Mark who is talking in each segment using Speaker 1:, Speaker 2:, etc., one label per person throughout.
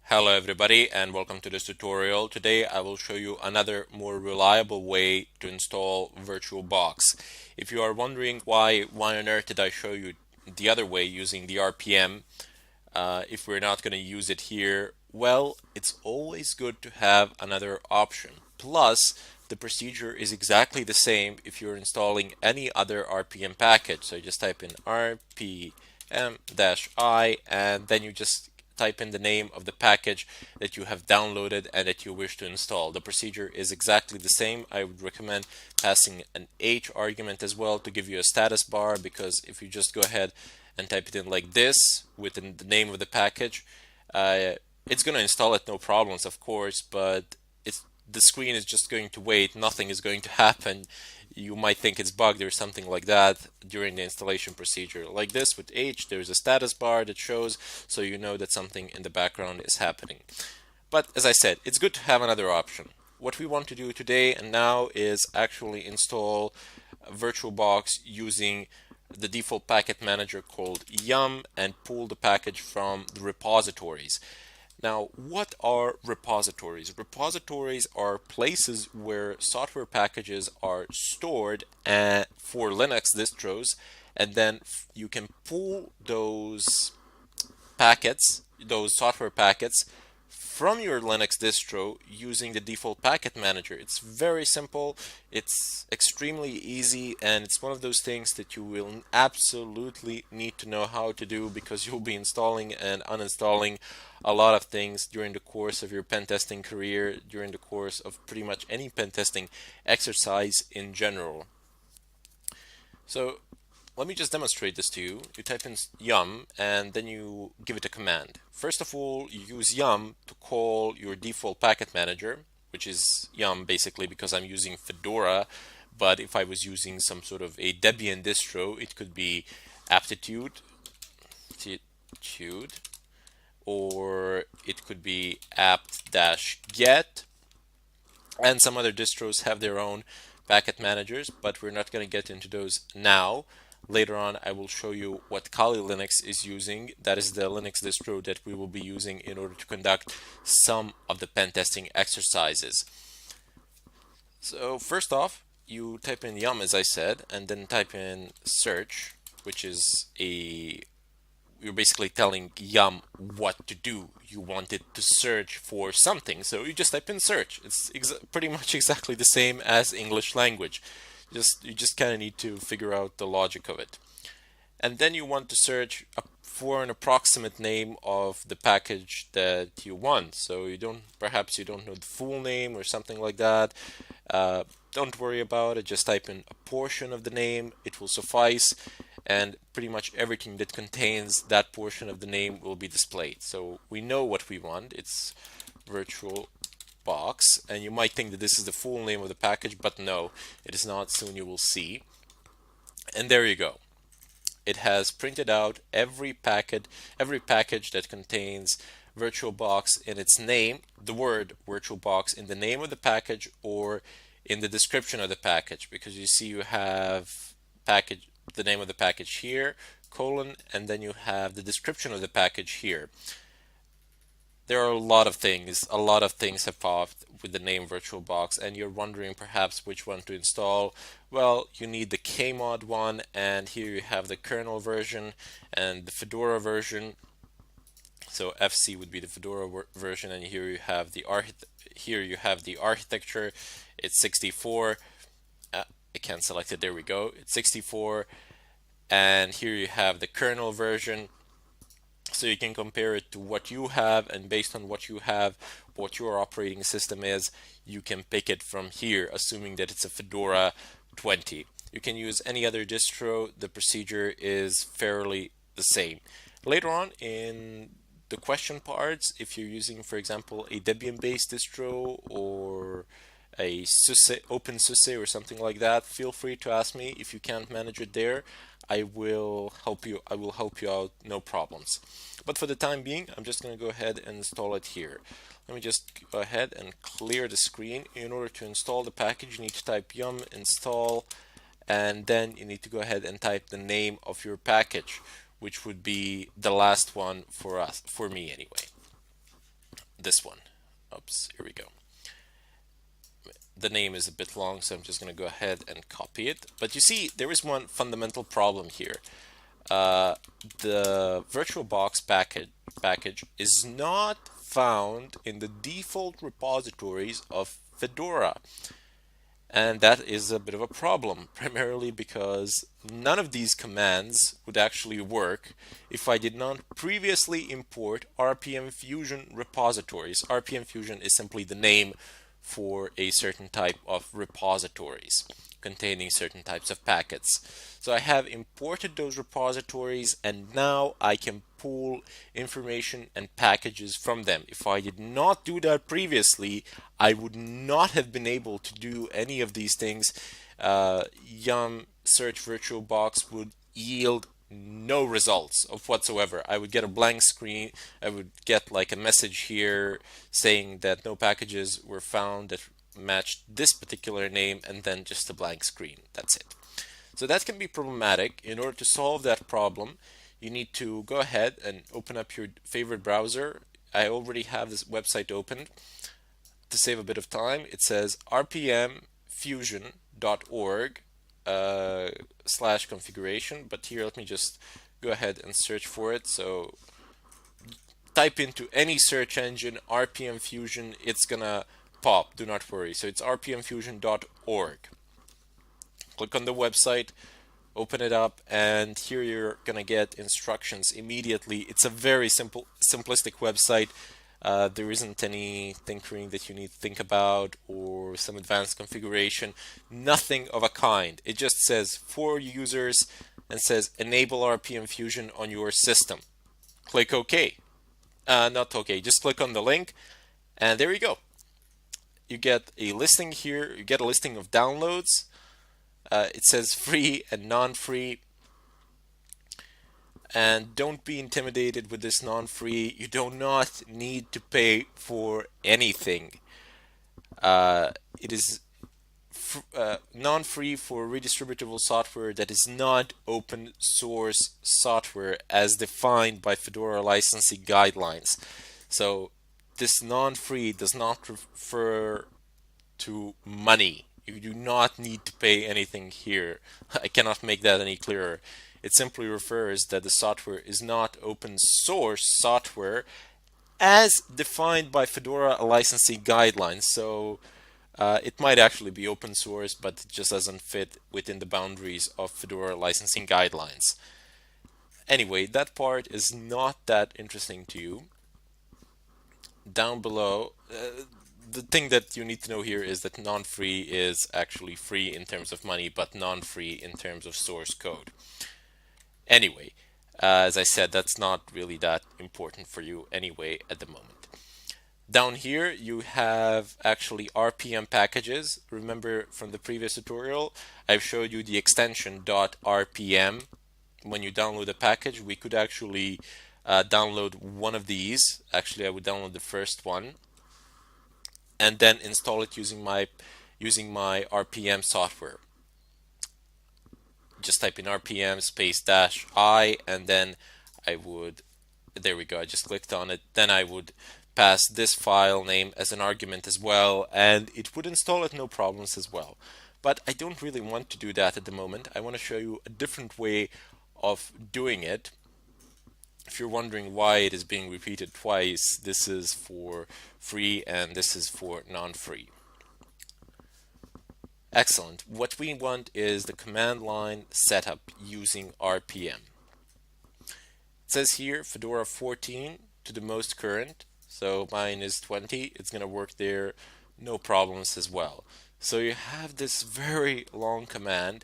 Speaker 1: Hello everybody and welcome to this tutorial. Today I will show you another more reliable way to install VirtualBox. If you are wondering why on earth did I show you the other way using the RPM if we're not going to use it here, well, it's always good to have another option. Plus, the procedure is exactly the same if you're installing any other RPM package. So you just type in rpm-i and then you just type in the name of the package that you have downloaded and that you wish to install. The procedure is exactly the same. I would recommend passing an H argument as well to give you a status bar, because if you just go ahead and type it in like this within the name of the package, it's going to install it no problems, of course, but the screen is just going to wait. Nothing is going to happen. You might think it's bugged or something like that during the installation procedure. Like this with H, there's a status bar that shows, so you know that something in the background is happening. But as I said, it's good to have another option. What we want to do today and now is actually install VirtualBox using the default packet manager called yum and pull the package from the repositories. Now, what are repositories? Repositories are places where software packages are stored for Linux distros, and then you can pull those packets, those software packets, from your Linux distro using the default packet manager. It's very simple, it's extremely easy, and it's one of those things that you will absolutely need to know how to do, because you'll be installing and uninstalling a lot of things during the course of your pen testing career, during the course of pretty much any pen testing exercise in general. So let me just demonstrate this to you. You type in yum and then you give it a command. First of all, you use yum to call your default packet manager, which is yum basically because I'm using Fedora, but if I was using some sort of a Debian distro, it could be aptitude, or it could be apt-get, and some other distros have their own packet managers, but we're not going to get into those now. Later on, I will show you what Kali Linux is using. That is the Linux distro that we will be using in order to conduct some of the pen testing exercises. So first off, you type in yum, as I said, and then type in search, which is you're basically telling yum what to do. You want it to search for something, so you just type in search. It's pretty much exactly the same as English language. You just kind of need to figure out the logic of it. And then you want to search for an approximate name of the package that you want. So perhaps you don't know the full name or something like that. Don't worry about it. Just type in a portion of the name. It will suffice, and pretty much everything that contains that portion of the name will be displayed. So we know what we want. It's VirtualBox, and you might think that this is the full name of the package, but no, it is not. Soon you will see. And there you go. It has printed out every package that contains VirtualBox in its name, the word VirtualBox in the name of the package or in the description of the package, because you see you have the name of the package here, colon, and then you have the description of the package here. There are a lot of things have popped with the name VirtualBox, and you're wondering perhaps which one to install. Well, you need the Kmod one, and here you have the kernel version and the Fedora version. So FC would be the Fedora version, and here you have the architecture. It's 64. I can't select it. There we go. It's 64, and here you have the kernel version. So you can compare it to what you have, and based on what you have, what your operating system is, you can pick it from here, assuming that it's a Fedora 20. You can use any other distro. The procedure is fairly the same. Later on in the question parts, if you're using, for example, a Debian-based distro or a OpenSUSE or something like that, feel free to ask me. If you can't manage it there, I will help you out, no problems. But for the time being, I'm just going to go ahead and install it here. Let me just go ahead and clear the screen. In order to install the package, you need to type yum install, and then you need to go ahead and type the name of your package, which would be the last one for me anyway. this one. Oops, here we go. The name is a bit long, so I'm just going to go ahead and copy it. But you see, there is one fundamental problem here. The VirtualBox package is not found in the default repositories of Fedora. And that is a bit of a problem, primarily because none of these commands would actually work if I did not previously import RPM Fusion repositories. RPM Fusion is simply the name for a certain type of repositories containing certain types of packets. So I have imported those repositories, and now I can pull information and packages from them. If I did not do that previously, I would not have been able to do any of these things. Yum search VirtualBox would yield no results of whatsoever. I would get a blank screen. I would get like a message here saying that no packages were found that matched this particular name, and then just a blank screen. That's it. So that can be problematic. In order to solve that problem, you need to go ahead and open up your favorite browser. I already have this website opened. To save a bit of time, it says rpmfusion.org /configuration, but here let me just go ahead and search for it. So type into any search engine RPM Fusion, it's gonna pop, do not worry. So it's rpmfusion.org. Click on the website, open it up, and here you're gonna get instructions immediately. It's a very simplistic website. There isn't any tinkering that you need to think about or some advanced configuration, nothing of a kind. It just says for users and says enable RPM Fusion on your system. Click OK. Not OK, just click on the link, and there you go. You get a listing here, you get a listing of downloads. It says free and non-free. And don't be intimidated with this non-free. You do not need to pay for anything. It is non-free for redistributable software that is not open source software as defined by Fedora licensing guidelines. So this non-free does not refer to money. You do not need to pay anything here. I cannot make that any clearer. It simply refers that the software is not open source software as defined by Fedora licensing guidelines. So it might actually be open source, but it just doesn't fit within the boundaries of Fedora licensing guidelines. Anyway, that part is not that interesting to you. Down below, the thing that you need to know here is that non-free is actually free in terms of money, but non-free in terms of source code. Anyway, as I said, that's not really that important for you anyway at the moment. Down here, you have actually RPM packages. Remember from the previous tutorial, I've showed you the extension .rpm. When you download a package, we could actually download one of these. Actually, I would download the first one and then install it using my RPM software. Just type in RPM space -I, and then I would, there we go, I just clicked on it. Then I would pass this file name as an argument as well, and it would install it no problems as well. But I don't really want to do that at the moment. I want to show you a different way of doing it. If you're wondering why it is being repeated twice, this is for free and this is for non-free. Excellent. What we want is the command line setup using RPM. It says here Fedora 14 to the most current. So mine is 20. It's going to work there, no problems as well. So you have this very long command,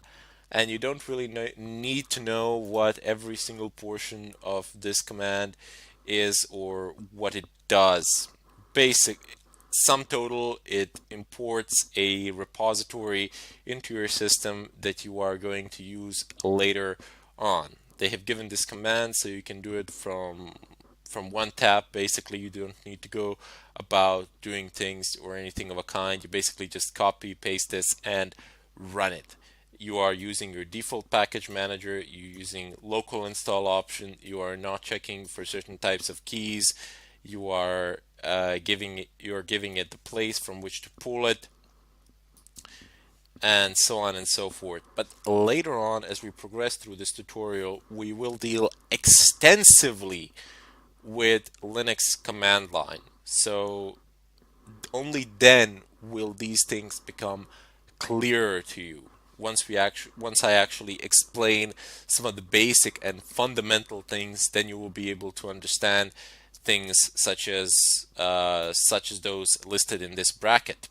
Speaker 1: and you don't really need to know what every single portion of this command is or what it does. Basic sum total, it imports a repository into your system that you are going to use later on. They have given this command so you can do it from one tap. Basically, you don't need to go about doing things or anything of a kind. You basically just copy, paste this, and run it. You are using your default package manager, you're using local install option, you are not checking for certain types of keys, you are you're giving it the place from which to pull it, and so on and so forth. But later on, as we progress through this tutorial, we will deal extensively with Linux command line. So only then will these things become clearer to you. Once I actually explain some of the basic and fundamental things, then you will be able to understand things such as those listed in this bracket.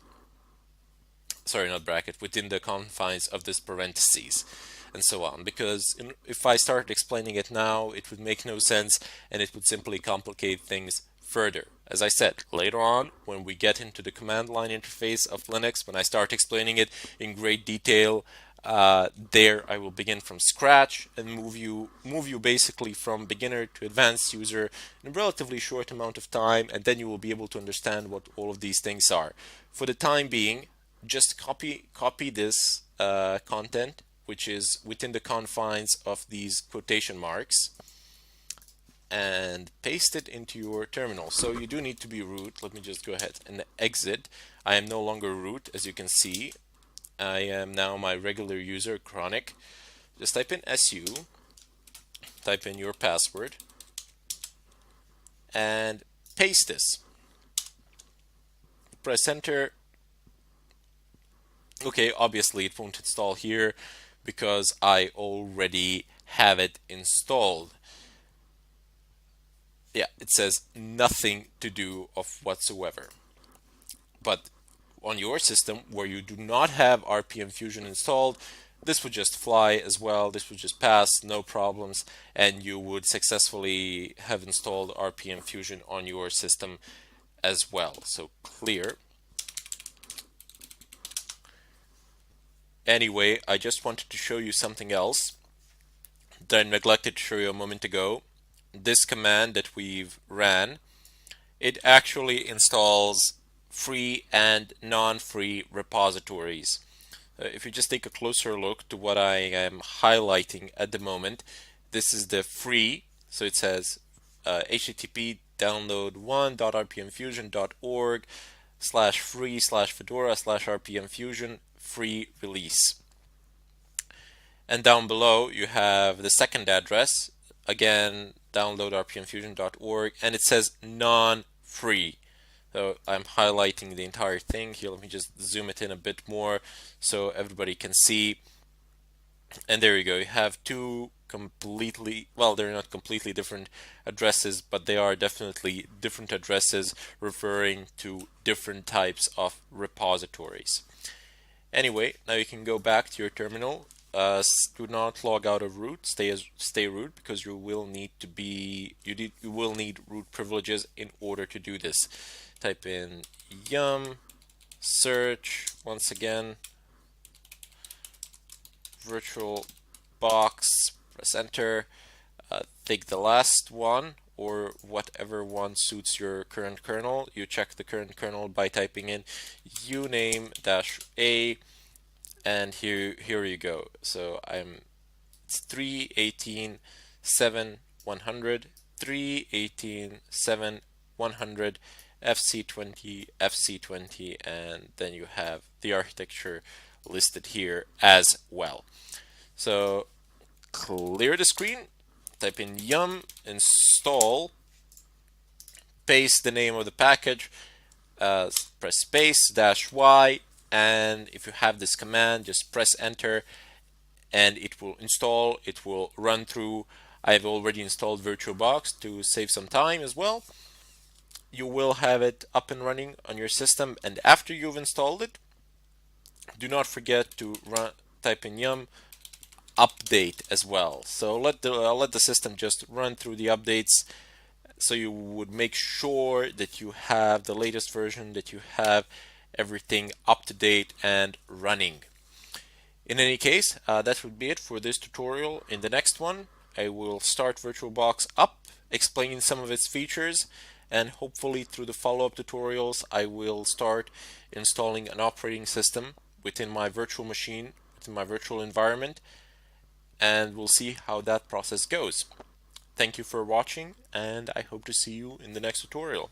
Speaker 1: Sorry, not bracket, within the confines of this parentheses, and so on. Because if I start explaining it now, it would make no sense and it would simply complicate things further. As I said, later on, when we get into the command line interface of Linux, when I start explaining it in great detail, there I will begin from scratch and move you basically from beginner to advanced user in a relatively short amount of time, and then you will be able to understand what all of these things are. For the time being, just copy this content, which is within the confines of these quotation marks, and paste it into your terminal. So you do need to be root. Let me just go ahead and exit. I am no longer root, as you can see. I am now my regular user, Chronic. Just type in SU, type in your password, and paste this. Press enter. Okay, obviously it won't install here because I already have it installed. Yeah, it says nothing to do of whatsoever. But on your system where you do not have RPM Fusion installed, this would just fly as well. This would just pass, no problems, and you would successfully have installed RPM Fusion on your system as well. So clear. Anyway, I just wanted to show you something else that I neglected to show you a moment ago. This command that we've ran, it actually installs free and non-free repositories. If you just take a closer look to what I am highlighting at the moment, this is the free, so it says http download1.rpmfusion.org/free/fedora/rpmfusion free release. And down below you have the second address, again download.rpmfusion.org, and it says non-free. So I'm highlighting the entire thing here. Let me just zoom it in a bit more so everybody can see. And there you go. You have two completely, well, they're not completely different addresses, but they are definitely different addresses referring to different types of repositories. Anyway, now you can go back to your terminal. Do not log out of root. Stay root, because you will need root privileges in order to do this. Type in yum search once again VirtualBox. Press enter. Take the last one or whatever one suits your current kernel. You check the current kernel by typing in uname-a, and here you go. So it's 3.18.7.100, 3.18.7.100, FC20, FC20, and then you have the architecture listed here as well. So clear the screen, type in yum install, paste the name of the package, press space -y, and if you have this command, just press enter and it will install. It will run through. I've already installed VirtualBox to save some time as well. You will have it up and running on your system, and after you've installed it, do not forget to type in yum update as well. So let the system just run through the updates, so you would make sure that you have the latest version, that you have everything up to date and running. In any case, that would be it for this tutorial. In the next one, I will start VirtualBox up, explaining some of its features, and hopefully through the follow-up tutorials I will start installing an operating system within my virtual machine, within my virtual environment, and we'll see how that process goes. Thank you for watching, and I hope to see you in the next tutorial.